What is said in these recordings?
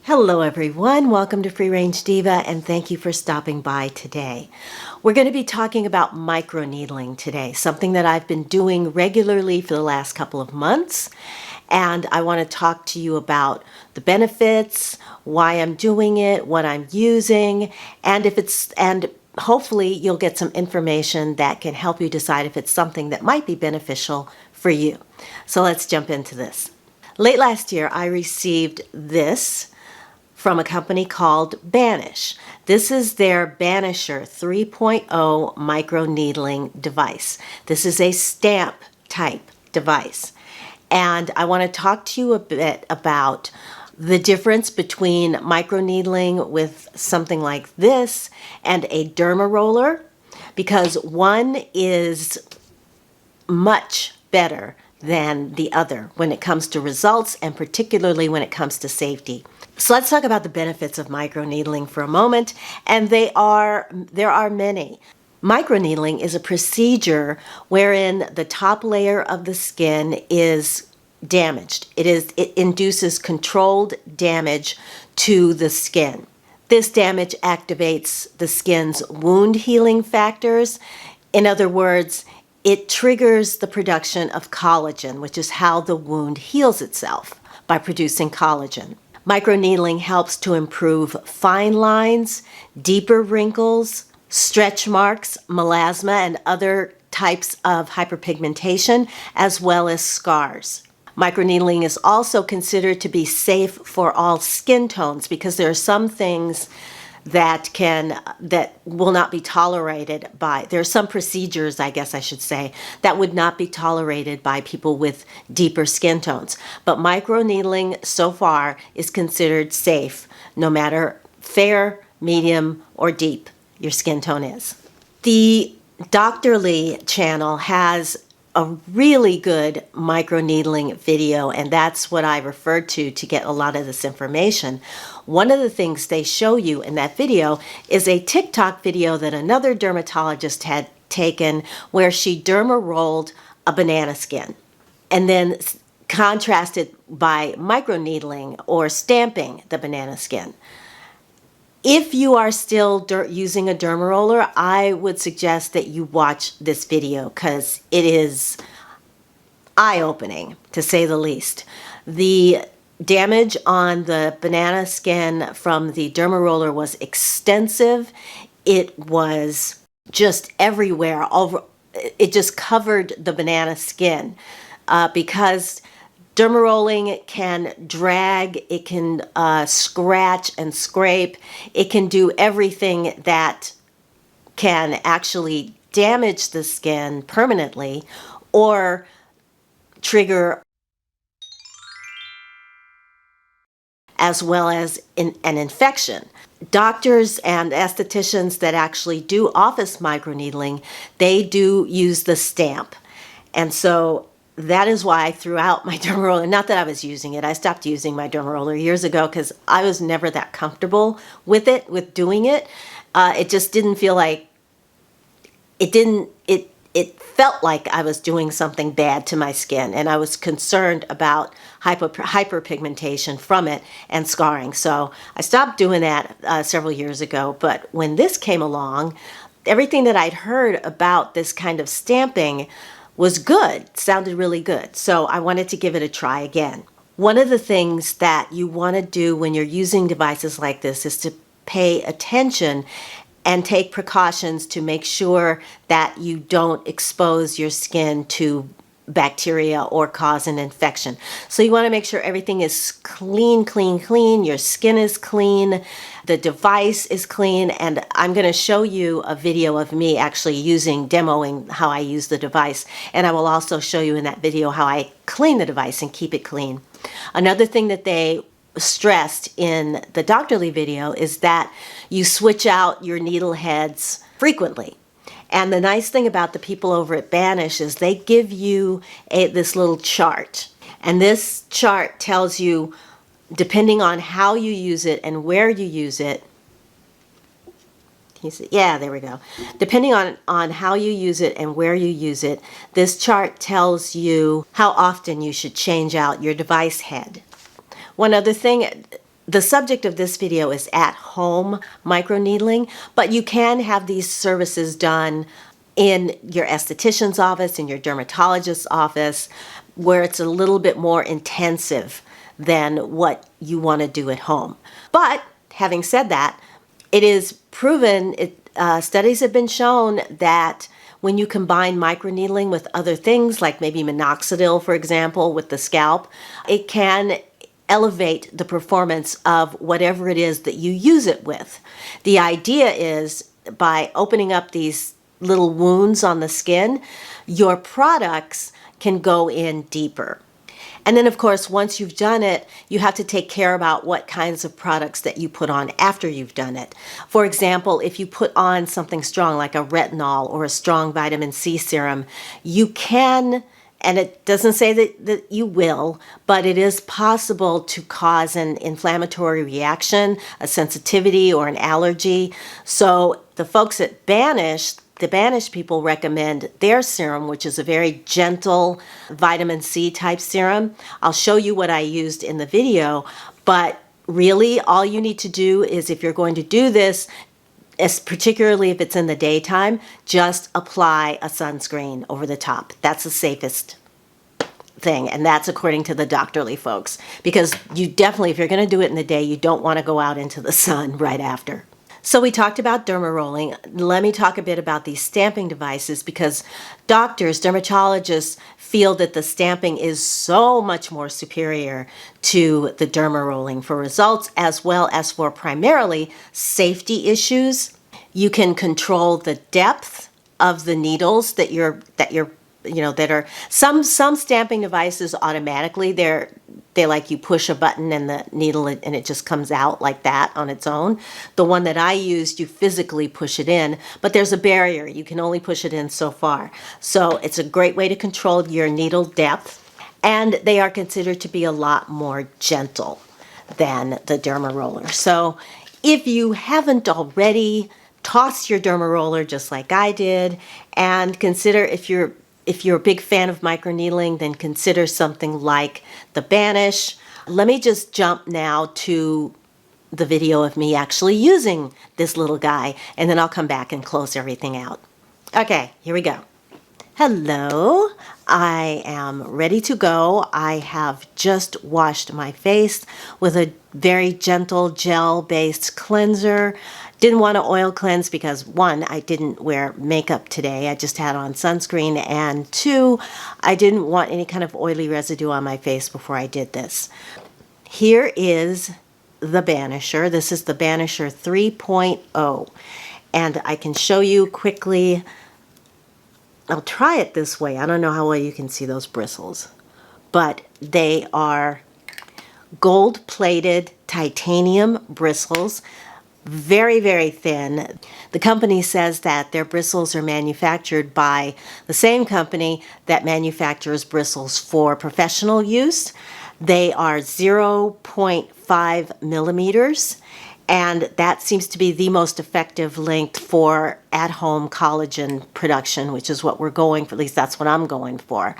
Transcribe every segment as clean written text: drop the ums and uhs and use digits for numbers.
Hello everyone, welcome to Free Range Diva and thank you for stopping by today. We're going to be talking about microneedling today, something that I've been doing regularly for the last couple of months, and I want to talk to you about the benefits, why I'm doing it, what I'm using, and hopefully you'll get some information that can help you decide if it's something that might be beneficial for you. So let's jump into this. Late last year I received this from a company called Banish. This is their Banisher 3.0 microneedling device. This is a stamp type device. And I want to talk to you a bit about the difference between microneedling with something like this and a dermaroller, because one is much better than the other when it comes to results and particularly when it comes to safety. So let's talk about the benefits of microneedling for a moment, and there are many. Microneedling is a procedure wherein the top layer of the skin is damaged. It induces controlled damage to the skin. This damage activates the skin's wound healing factors. In other words, it triggers the production of collagen, which is how the wound heals itself, by producing collagen. Microneedling helps to improve fine lines, deeper wrinkles, stretch marks, melasma, and other types of hyperpigmentation, as well as scars. Microneedling is also considered to be safe for all skin tones because there are some things that will not be tolerated by, there are some procedures, I guess I should say, that would not be tolerated by people with deeper skin tones. But microneedling so far is considered safe, no matter fair, medium, or deep your skin tone is. The Dr. Lee channel has a really good microneedling video, and that's what I referred to get a lot of this information. One of the things they show you in that video is a TikTok video that another dermatologist had taken where she dermarolled a banana skin and then contrasted by microneedling or stamping the banana skin. If you are still using a dermaroller, I would suggest that you watch this video because it is eye-opening, to say the least. The damage on the banana skin from the dermaroller was extensive. It was just everywhere. It just covered the banana skin because dermarolling can drag, it can scratch and scrape, it can do everything that can actually damage the skin permanently or trigger, as well as an infection. Doctors and estheticians that actually do office microneedling, they do use the stamp. And so that is why I threw out my dermaroller. Not that I was using it. I stopped using my dermaroller years ago because I was never that comfortable with it, with doing it. It just didn't feel like, it felt like I was doing something bad to my skin, and I was concerned about hyperpigmentation from it and scarring. So I stopped doing that several years ago. But when this came along, everything that I'd heard about this kind of stamping was good, sounded really good. So I wanted to give it a try again. One of the things that you want to do when you're using devices like this is to pay attention and take precautions to make sure that you don't expose your skin to bacteria or cause an infection. So you want to make sure everything is clean, clean, clean. Your skin is clean. The device is clean. And I'm going to show you a video of me actually demoing how I use the device. And I will also show you in that video how I clean the device and keep it clean. Another thing that they stressed in the Dr. Lee video is that you switch out your needle heads frequently. And the nice thing about the people over at Banish is they give you this little chart. And this chart tells you, depending on how you use it and where you use it, yeah, there we go. Depending on how you use it and where you use it, this chart tells you how often you should change out your device head. One other thing, The subject of this video is at-home microneedling, but you can have these services done in your esthetician's office, in your dermatologist's office, where it's a little bit more intensive than what you want to do at home. But having said that, it is proven, studies have been shown that when you combine microneedling with other things, like maybe minoxidil, for example, with the scalp, it can elevate the performance of whatever it is that you use it with. The idea is by opening up these little wounds on the skin, your products can go in deeper. And then, of course, once you've done it, you have to take care about what kinds of products that you put on after you've done it. For example, if you put on something strong like a retinol or a strong vitamin C serum, you can, and it doesn't say that you will, but it is possible to cause an inflammatory reaction, a sensitivity, or an allergy. So the folks at Banish, the Banish people, recommend their serum, which is a very gentle vitamin C type serum. I'll show you what I used in the video, but really all you need to do is, if you're going to do this, particularly if it's in the daytime, just apply a sunscreen over the top. That's the safest thing, and that's according to the doctorly folks, because you definitely, if you're going to do it in the day, you don't want to go out into the sun right after. So we talked about dermarolling. Let me talk a bit about these stamping devices, because doctors, dermatologists feel that the stamping is so much more superior to the dermarolling for results, as well as for primarily safety issues. You can control the depth of the needles that are some stamping devices automatically, they like you push a button and the needle and it just comes out like that on its own. The one that I used, you physically push it in, but there's a barrier. You can only push it in so far. So it's a great way to control your needle depth, and they are considered to be a lot more gentle than the dermaroller. So if you haven't already, toss your dermaroller just like I did, and consider, if you're a big fan of microneedling, then consider something like the Banish. Let me just jump now to the video of me actually using this little guy, and then I'll come back and close everything out. Okay, here we go. Hello, I am ready to go. I have just washed my face with a very gentle gel-based cleanser. Didn't want to oil cleanse because, one, I didn't wear makeup today. I just had on sunscreen, and two, I didn't want any kind of oily residue on my face before I did this. Here is the Banisher. This is the Banisher 3.0, and I can show you quickly. I'll try it this way. I don't know how well you can see those bristles, but they are gold-plated titanium bristles, very, very thin. The company says that their bristles are manufactured by the same company that manufactures bristles for professional use. They are 0.5 millimeters, and that seems to be the most effective length for at-home collagen production, which is what we're going for. At least that's what I'm going for.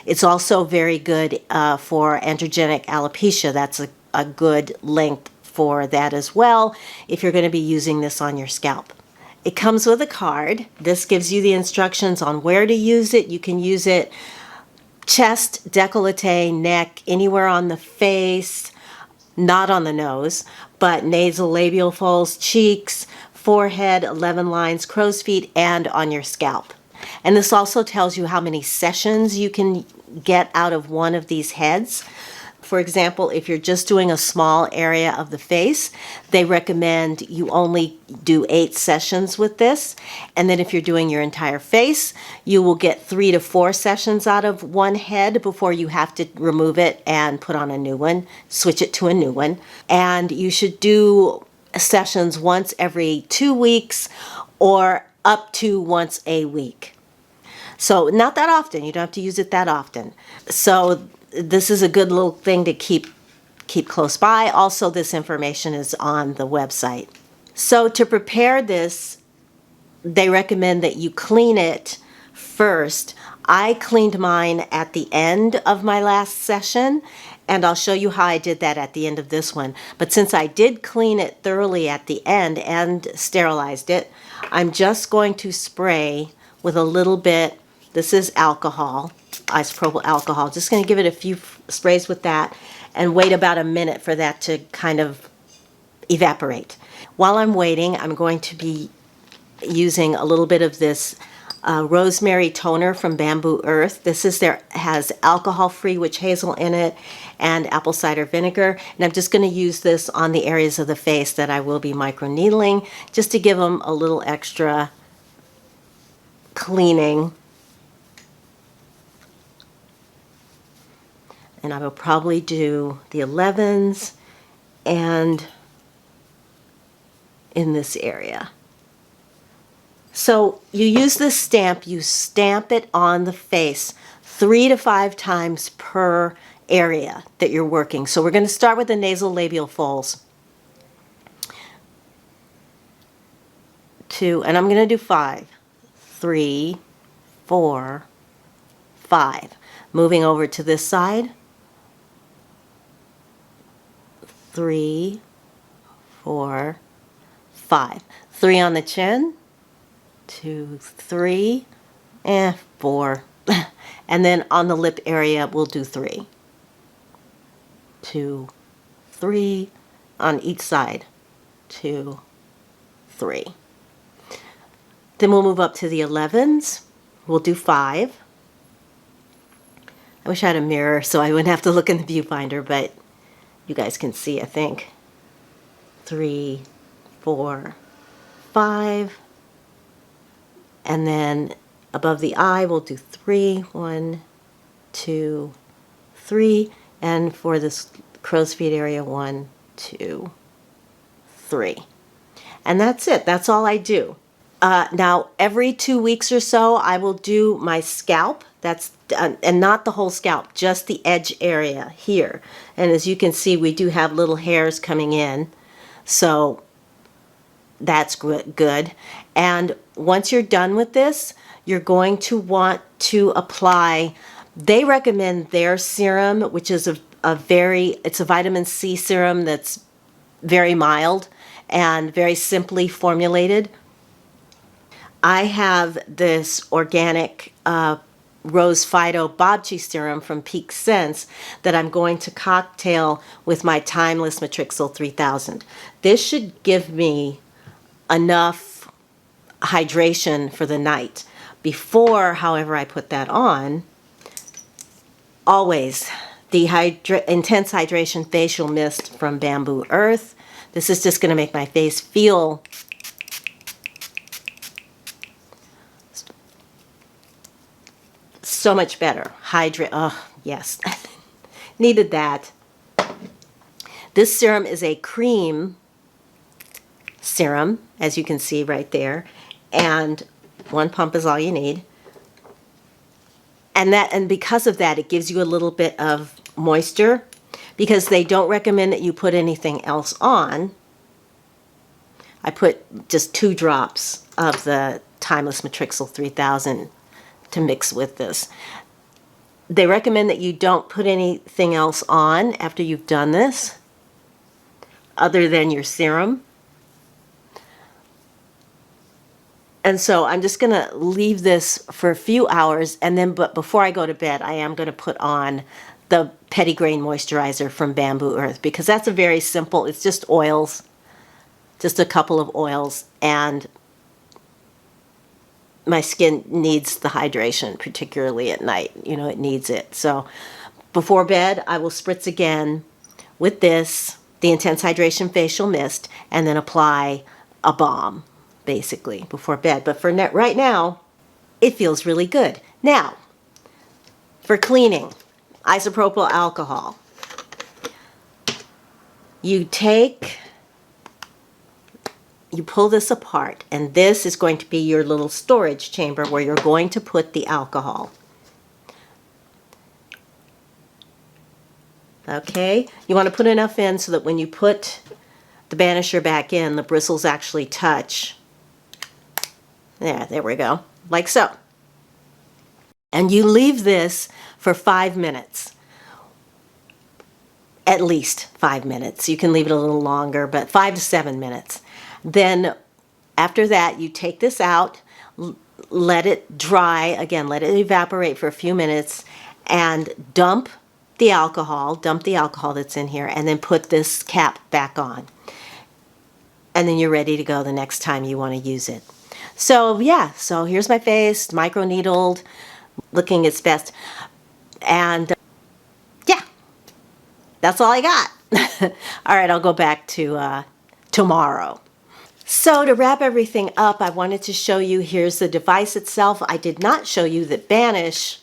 It's also very good for androgenic alopecia. That's a good length for that as well, if you're going to be using this on your scalp. It comes with a card. This gives you the instructions on where to use it. You can use it chest, décolleté, neck, anywhere on the face, not on the nose, but nasal labial folds, cheeks, forehead, 11 lines, crow's feet, and on your scalp. And this also tells you how many sessions you can get out of one of these heads. For example, if you're just doing a small area of the face, they recommend you only do 8 sessions with this. And then if you're doing your entire face, you will get 3 to 4 sessions out of one head before you have to remove it and put on a new one, switch it to a new one. And you should do sessions once every 2 weeks or up to once a week. So not that often. You don't have to use it that often. So this is a good little thing to keep close by. Also, this information is on the website. So to prepare this, they recommend that you clean it first. I cleaned mine at the end of my last session, And I'll show you how I did that at the end of this one. But since I did clean it thoroughly at the end and sterilized it, I'm just going to spray with a little bit. This is alcohol, isopropyl alcohol. Just going to give it a few sprays with that and wait about a minute for that to kind of evaporate. While I'm waiting, I'm going to be using a little bit of this Rosemary toner from Bamboo Earth. Has alcohol-free witch hazel in it and apple cider vinegar. And I'm just going to use this on the areas of the face that I will be microneedling, just to give them a little extra cleaning. And I will probably do the 11s and in this area. So you use this stamp, you stamp it on the face 3 to 5 times per area that you're working. So we're going to start with the nasal labial folds. 2, and I'm going to do 5. 3, 4, 5. Moving over to this side. 3, 4, 5. 3 on the chin. 2, 3, and 4. And then on the lip area, we'll do 3. 2, 3 on each side. 2, 3. Then we'll move up to the 11s. We'll do 5. I wish I had a mirror so I wouldn't have to look in the viewfinder, but you guys can see, I think. 3, 4, 5. And then above the eye, we'll do 3. 1, 2, 3. And for this crow's feet area, 1, 2, 3. And that's it. That's all I do. Now, every 2 weeks or so, I will do my scalp. And not the whole scalp, just the edge area here. And as you can see, we do have little hairs coming in. So that's good. And once you're done with this, you're going to want to apply, they recommend their serum, which is it's a vitamin C serum that's very mild and very simply formulated. I have this organic Rose Phyto Babchi serum from Peak Sense that I'm going to cocktail with my Timeless Matrixyl 3000. This should give me enough hydration for the night. Before, however, I put that on, always the Intense Hydration Facial Mist from Bamboo Earth. This is just going to make my face feel so much better. Oh, yes. Needed that. This serum is a cream serum, as you can see right there, and 1 pump is all you need. And because of that, it gives you a little bit of moisture, because they don't recommend that you put anything else on. I put just 2 drops of the Timeless Matrixyl 3000 to mix with this. They recommend that you don't put anything else on after you've done this, other than your serum. And so I'm just going to leave this for a few hours, and then but before I go to bed, I am going to put on the Pettigrain Moisturizer from Bamboo Earth, because that's a very simple, it's just oils, just a couple of oils, and my skin needs the hydration, particularly at night. You know, it needs it. So before bed, I will spritz again with this, the Intense Hydration Facial Mist, and then apply a balm, basically, before bed. But for right now, it feels really good. Now, for cleaning, isopropyl alcohol. You pull this apart, and this is going to be your little storage chamber where you're going to put the alcohol. Okay, you want to put enough in so that when you put the Banisher back in, the bristles actually touch. There we go, like so. And you leave this for 5 minutes. at least 5 minutes. You can leave it a little longer, but 5 to 7 minutes. Then after that, you take this out, let it dry, again, let it evaporate for a few minutes, and dump the alcohol that's in here, and then put this cap back on. And then you're ready to go the next time you want to use it. So yeah, so here's my face, microneedled, looking its best. And yeah, that's all I got. All right, I'll go back to tomorrow. So to wrap everything up, I wanted to show you, here's the device itself. I did not show you that Banish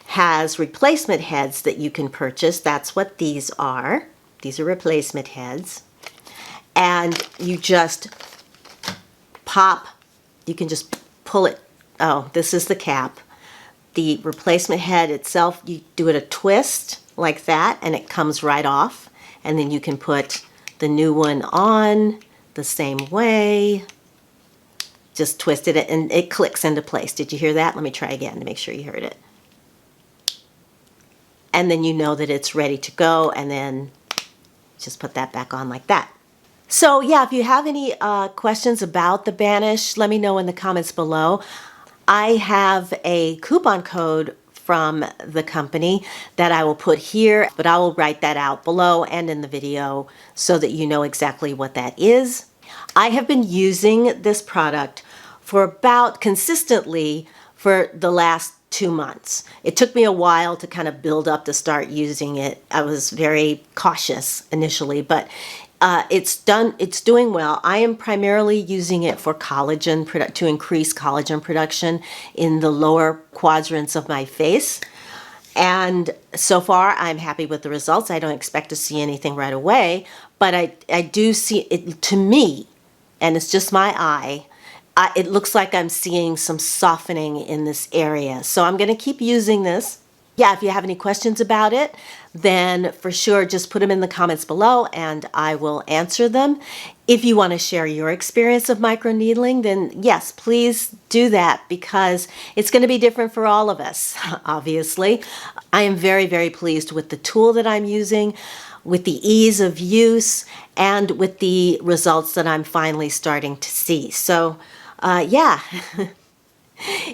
has replacement heads that you can purchase. That's what these are. These are replacement heads. And you just pop, you can just pull it. Oh, this is the cap. The replacement head itself, you do it a twist like that, and it comes right off. And then you can put the new one on the same way. Just twisted it and it clicks into place. Did you hear that? Let me try again to make sure you heard it. And then you know that it's ready to go, and then just put that back on like that. So yeah, if you have any questions about the Banish, let me know in the comments below. I have a coupon code from the company that I will put here, but I will write that out below and in the video so that you know exactly what that is. I have been using this product for about consistently for the last 2 months. It took me a while to kind of build up to start using it. I was very cautious initially, but it's doing well. I am primarily using it for collagen to increase collagen production in the lower quadrants of my face. And so far, I'm happy with the results. I don't expect to see anything right away, but I do see it, to me, and it's just my eye, it looks like I'm seeing some softening in this area. So I'm going to keep using this. Yeah, if you have any questions about it, then for sure just put them in the comments below and I will answer them. If you want to share your experience of microneedling, then yes, please do that, because it's going to be different for all of us, obviously. I am very, very pleased with the tool that I'm using, with the ease of use, and with the results that I'm finally starting to see. So yeah.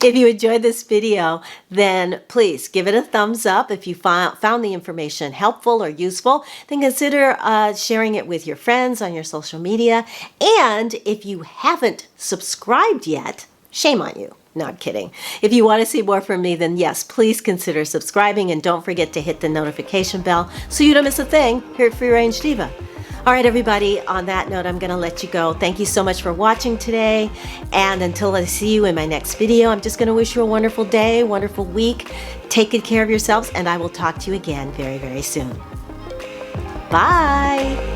If you enjoyed this video, then please give it a thumbs up. If you found the information helpful or useful, then consider sharing it with your friends on your social media. And if you haven't subscribed yet, shame on you. No, I'm kidding. If you want to see more from me, then yes, please consider subscribing, and don't forget to hit the notification bell so you don't miss a thing here at Free Range Diva. All right, everybody, on that note, I'm going to let you go. Thank you so much for watching today. And until I see you in my next video, I'm just going to wish you a wonderful day, wonderful week. Take good care of yourselves, and I will talk to you again very, very soon. Bye.